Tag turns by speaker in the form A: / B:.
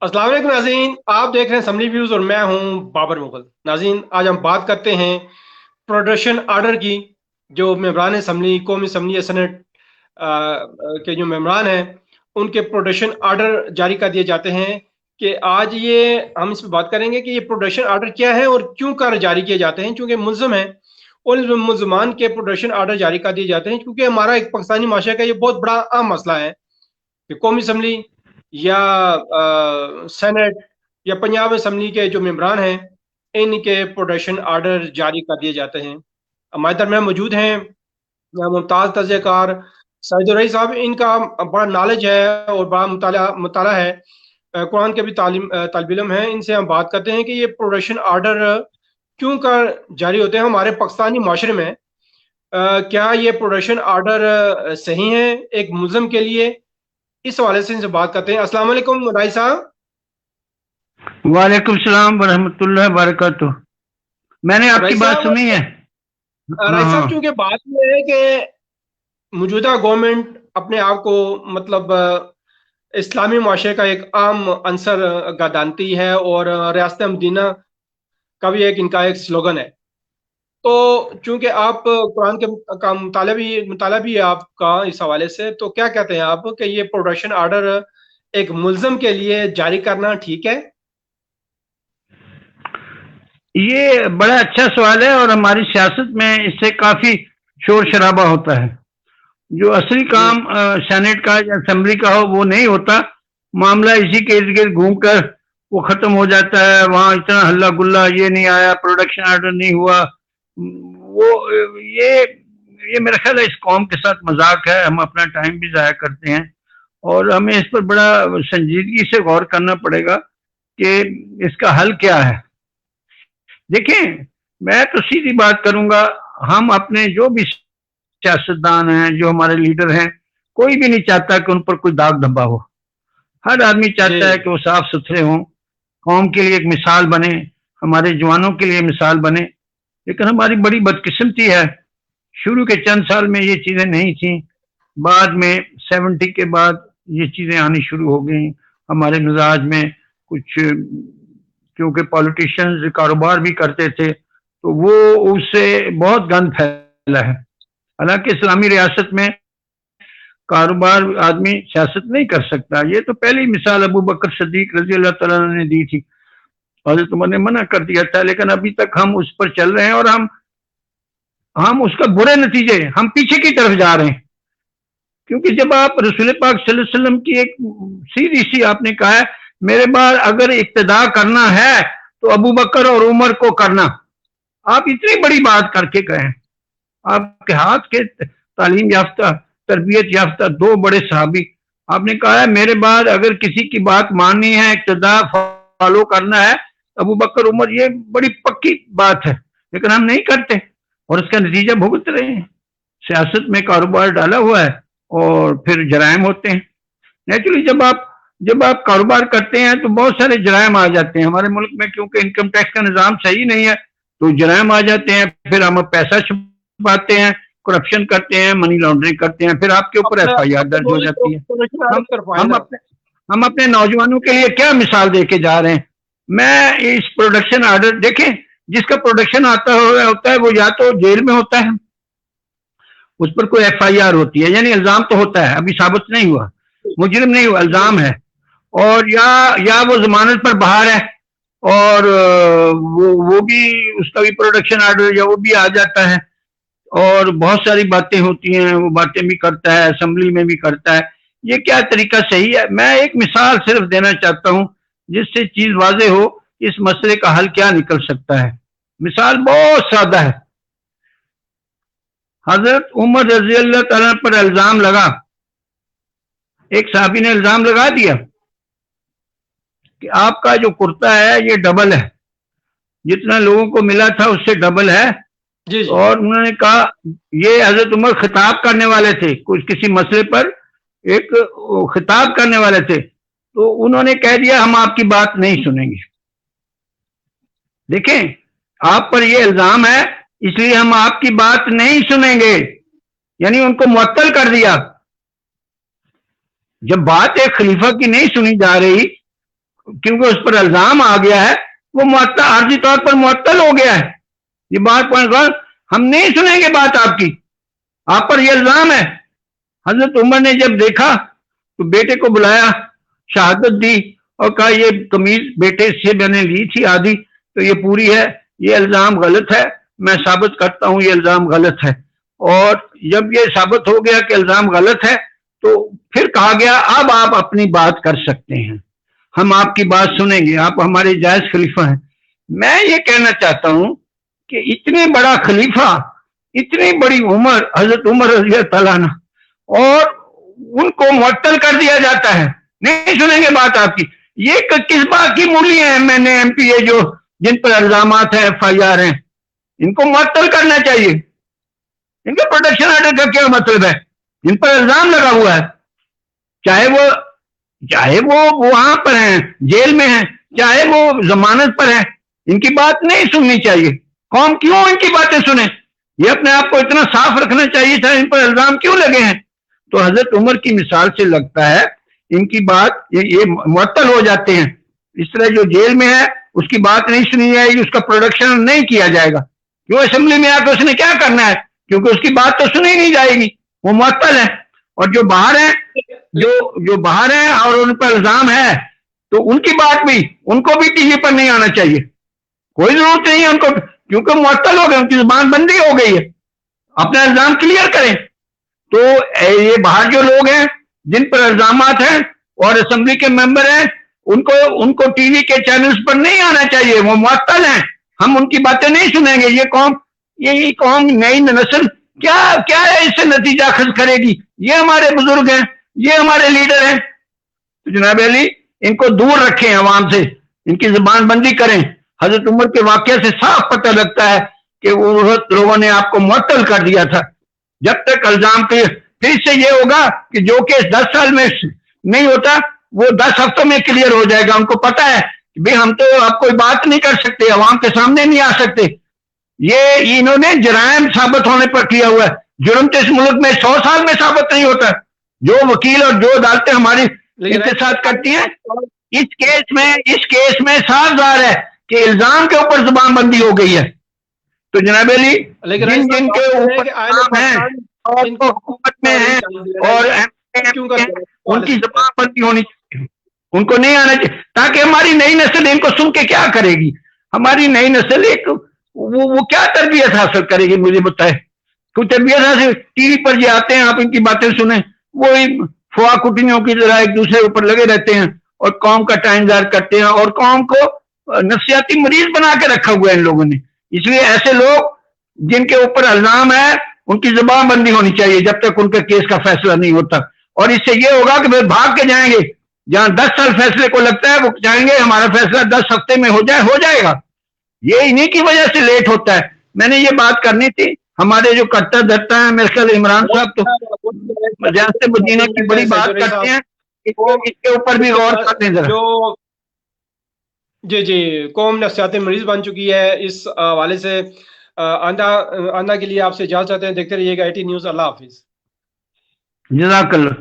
A: अस्सलाम वालेकुम नाज़रीन, आप देख रहे हैं असम्बली व्यूज और मैं हूं बाबर मुगल। नाज़रीन, आज हम बात करते हैं प्रोडक्शन आर्डर की। जो मेंबरान असम्बली, कौमी असम्बली या सेनेट के जो मेंबरान हैं, उनके प्रोडक्शन आर्डर जारी कर दिए जाते हैं। कि आज ये हम इस पर बात करेंगे कि ये प्रोडक्शन आर्डर क्या है और क्यों कर जारी किए जाते हैं, क्योंकि मुल्ज़िम हैं और मुल्ज़मान के प्रोडक्शन आर्डर जारी कर दिए जाते हैं। क्योंकि हमारा एक पाकिस्तानी माशरे का ये बहुत बड़ा अहम मसला है कि कौमी असम्बली या सेनेट या पंजाब असम्बली के जो मेंबरान हैं, इनके प्रोडक्शन आर्डर जारी कर दिए जाते हैं। हमारे दरमियान मौजूद हैं मुमताज़ तजज़ियाकार सईद रईस साहब। इनका बड़ा नॉलेज है और बड़ा मुताला है, कुरान के भी तालिब इल्म हैं। इनसे हम बात करते हैं कि ये प्रोडक्शन आर्डर क्यों कर जारी होते हैं हमारे पाकिस्तानी माशरे में। क्या ये प्रोडक्शन आर्डर सही है एक मुल्ज़िम के लिए? इस हवाले से इनसे बात करते हैं। अस्सलाम वालेकुम राय साहब।
B: वालेकुम सलाम वरहमतुल्लाह बरकातुह। मैंने
A: राय
B: आपकी बात
A: साहब,
B: सुनी है। हाँ हाँ।
A: चूंकि बात यह है कि मौजूदा गवर्नमेंट अपने आप को मतलब इस्लामी माशरे का एक आम अंसर गादानती है और रियासत मदीना का भी इनका एक स्लोगन है। तो चूंकि आप कुरान के का मुताला भी है आपका इस हवाले से, तो क्या कहते हैं आप कि ये प्रोडक्शन आर्डर एक मुल्ज़िम के लिए जारी करना ठीक है?
B: ये बड़ा अच्छा सवाल है और हमारी सियासत में इससे काफी शोर शराबा होता है। जो असली
A: जी
B: काम सेनेट का या असेंबली का हो वो नहीं होता। मामला इसी के इर्द गिर्द घूम कर वो खत्म हो जाता है। वहां इतना हल्ला गुल्ला, ये नहीं आया, प्रोडक्शन आर्डर नहीं हुआ। वो ये मेरा ख्याल है इस कौम के साथ मजाक है। हम अपना टाइम भी जाया करते हैं और हमें इस पर बड़ा संजीदगी से गौर करना पड़ेगा कि इसका हल क्या है। देखें, मैं तो सीधी बात करूंगा। हम अपने जो भी सियासतदान हैं, जो हमारे लीडर हैं, कोई भी नहीं चाहता कि उन पर कोई दाग धब्बा हो। हर आदमी
A: जी
B: चाहता है कि वो साफ सुथरे हों, कौम के लिए एक मिसाल बने, हमारे जवानों के लिए मिसाल बने। लेकिन हमारी बड़ी बदकिस्मती है, शुरू के चंद साल में ये चीजें नहीं थी। बाद में 70 के बाद ये चीजें आनी शुरू हो गई हमारे मिजाज में। कुछ क्योंकि पॉलिटिशियंस कारोबार भी करते थे तो वो उससे बहुत गंद फैला है। हालांकि इस्लामी रियासत में कारोबार आदमी सियासत नहीं कर सकता। ये तो पहली मिसाल अबू बकर सदीक रजी अल्लाह तआला ने दी थी। हजरत उमर ने मना कर दिया था, लेकिन अभी तक हम उस पर चल रहे हैं और हम उसका बुरे नतीजे, हम पीछे की तरफ जा रहे हैं। क्योंकि जब आप रसूल पाक सल्लल्लाहु अलैहि वसल्लम की एक सीधी सी आपने कहा है, मेरे बाद अगर इक्तदा करना है तो अबू बकर और उमर को करना। आप इतनी बड़ी बात करके गए। आपके हाथ के तालीम याफ्ता, तरबियत याफ्ता दो बड़े सहाबी, आपने कहा है मेरे बाद अगर किसी की बात माननी है, इक्तदा फॉलो करना है, अबू बकर उमर। ये बड़ी पक्की बात है, लेकिन हम नहीं करते और इसका नतीजा भुगत रहे हैं। सियासत में कारोबार डाला हुआ है और फिर जराइम होते हैं। नेचुरली जब आप कारोबार करते हैं तो बहुत सारे जराइम आ जाते हैं हमारे मुल्क में। क्योंकि इनकम टैक्स का निज़ाम सही नहीं है तो जराइम आ जाते हैं। फिर हम पैसा छुपाते हैं, करप्शन करते हैं, मनी लॉन्ड्रिंग करते हैं, फिर आपके ऊपर
A: अपना
B: FIR
A: अपने
B: दर्ज हो
A: बोली
B: जाती है।
A: प्रोडक्शन आर्डर
B: हम
A: करवाएं
B: हम
A: ना।
B: अपने हम अपने नौजवानों के लिए क्या मिसाल दे के जा रहे हैं। मैं इस प्रोडक्शन आर्डर देखें, जिसका प्रोडक्शन होता है वो या तो जेल में होता है, उस पर कोई FIR होती है, यानी इल्जाम तो होता है, अभी साबित नहीं हुआ, मुजरिम नहीं हुआ, इल्जाम है। और या वो जमानत पर बाहर है और वो भी, उसका भी प्रोडक्शन आर्डर या वो भी आ जाता है। और बहुत सारी बातें होती हैं, वो बातें भी करता है, असेंबली में भी करता है। ये क्या तरीका सही है? मैं एक मिसाल सिर्फ देना चाहता हूं जिससे चीज वाजे हो इस मसले का हल क्या निकल सकता है। मिसाल बहुत सादा है। हजरत उमर रजी अल्लाह तआला पर इल्जाम लगा, एक साहबी ने इल्जाम लगा दिया कि आपका जो कुर्ता है ये डबल है, जितना लोगों को मिला था उससे डबल है।
A: जी जी
B: और उन्होंने कहा, ये हजरत उमर खिताब करने वाले थे, कुछ किसी मसले पर एक खिताब करने वाले थे, तो उन्होंने कह दिया हम आपकी बात नहीं सुनेंगे। देखें, आप पर ये इल्जाम है इसलिए हम आपकी बात नहीं सुनेंगे, यानी उनको मुअत्तल कर दिया। जब बात एक खलीफा की नहीं सुनी जा रही کیونکہ اس پر الزام آ گیا ہے وہ معطل، عارضی طور پر معطل ہو گیا ہے. یہ بات پوائنٹ ہم نہیں سنیں گے بات آپ کی، آپ پر یہ الزام ہے. حضرت عمر نے جب دیکھا تو بیٹے کو بلایا، شہادت دی اور کہا یہ قمیض بیٹے سے میں نے لی تھی آدھی تو یہ پوری ہے، یہ الزام غلط ہے، میں ثابت کرتا ہوں یہ الزام غلط ہے. اور جب یہ ثابت ہو گیا کہ الزام غلط ہے تو پھر کہا گیا اب آپ اپنی بات کر سکتے ہیں، ہم آپ کی بات سنیں گے، آپ ہمارے جائز خلیفہ ہیں. میں یہ کہنا چاہتا ہوں کہ اتنے بڑا خلیفہ، اتنی بڑی عمر، حضرت عمر رضی اللہ تعالیٰ عنہ، اور ان کو معطل کر دیا جاتا ہے. نہیں سنیں گے بات آپ کی. یہ کس بات کی مولی ہیں M N A M P A جو جن پر الزامات ہیں، ایف آئی آر ہیں، ان کو معطل کرنا چاہیے. ان کے پروٹیکشن آرڈر کا کیا مطلب ہے؟ ان پر الزام لگا ہوا ہے، چاہے وہ وہاں پر ہیں، جیل میں ہیں، چاہے وہ ضمانت پر ہیں، ان کی بات نہیں سننی چاہیے. قوم کیوں ان کی باتیں سنیں؟ یہ اپنے آپ کو اتنا صاف رکھنا چاہیے تھا، ان پر الزام کیوں لگے ہیں؟ تو حضرت عمر کی مثال سے لگتا ہے ان کی بات یہ معطل ہو جاتے ہیں. اس طرح جو جیل میں ہے اس کی بات نہیں سنی جائے گی، اس کا پروڈکشن نہیں کیا جائے گا. کیوں؟ اسمبلی میں آ کے اس نے کیا کرنا ہے؟ کیونکہ اس کی بات تو سنی نہیں جائے گی، وہ معطل ہے. اور جو باہر ہیں، جو باہر ہیں اور ان پر الزام ہے تو ان کی بات بھی، ان کو بھی ٹی وی پر نہیں آنا چاہیے. کوئی ضرورت نہیں ہے ان کو، کیونکہ معطل ہو گئے، ان کی زبان بندی ہو گئی ہے. اپنا الزام کلیئر کریں. تو یہ باہر جو لوگ ہیں جن پر الزامات ہیں اور اسمبلی کے ممبر ہیں، ان کو ٹی وی کے چینلز پر نہیں آنا چاہیے، وہ معطل ہیں، ہم ان کی باتیں نہیں سنیں گے. یہ قوم نئی نسل کیا ہے اس سے نتیجہ اخذ کرے گی؟ یہ ہمارے بزرگ ہیں، یہ ہمارے لیڈر ہیں. تو جناب علی ان کو دور رکھیں عوام سے، ان کی زبان بندی کریں. حضرت عمر کے واقعے سے صاف پتہ لگتا ہے کہ وہ لوگوں نے آپ کو معطل کر دیا تھا. جب تک الزام کے پھر سے یہ ہوگا کہ جو کیس 10 سال میں نہیں ہوتا وہ 10 ہفتوں میں کلیئر ہو جائے گا. ان کو پتا ہے کہ بھئی ہم تو اب کوئی بات نہیں کر سکتے، عوام کے سامنے نہیں آ سکتے. یہ انہوں نے جرائم ثابت ہونے پر کیا ہوا ہے. جرم تو اس ملک میں 100 سال میں ثابت نہیں ہوتا. جو وکیل اور جو عدالتیں ہماری انتساب کرتی ہیں، اس کیس میں صاف ظاہر ہے کہ الزام کے اوپر زبان بندی ہو گئی ہے. تو جناب علی جن کے اوپر ہیں اور حکومت میں ہیں اور ان کی زبان بندی ہونی چاہیے، ان کو نہیں آنا چاہیے، تاکہ ہماری نئی نسل ان کو سن کے کیا کرے گی؟ ہماری نئی نسل ایک وہ کیا تربیت حاصل کرے گی؟ مجھے بتائے کوئی تربیت حاصل؟ ٹی وی پر یہ آتے ہیں، آپ ان کی باتیں سنیں، وہی فوا کٹنیوں کی طرح ایک دوسرے اوپر لگے رہتے ہیں اور قوم کا ٹائم ضائع کرتے ہیں اور قوم کو نفسیاتی مریض بنا کے رکھا ہوا ہے ان لوگوں نے. اس لیے ایسے لوگ جن کے اوپر الزام ہے ان کی زبان بندی ہونی چاہیے جب تک ان کے کیس کا فیصلہ نہیں ہوتا. اور اس سے یہ ہوگا کہ بھاگ کے جائیں گے، جہاں 10 سال فیصلے کو لگتا ہے وہ جائیں گے ہمارا فیصلہ 10 ہفتے میں ہو جائے گا. یہ انہی کی وجہ سے لیٹ ہوتا ہے. میں نے یہ بات کرنی تھی. ہمارے جو کرتا دھرتا ہے میرے خیال عمران صاحب تو ریاست مدینہ کی بڑی بات کرتے ہیں، اس کے اوپر بھی غور کرتے ہیں ذرا.
A: جی قوم نفسیاتی مریض بن چکی ہے. اس حوالے سے آندہ کے لیے آپ سے اجازت چاہتے ہیں. دیکھتے رہیے گا AT نیوز. اللہ حافظ.
B: جزاک اللہ.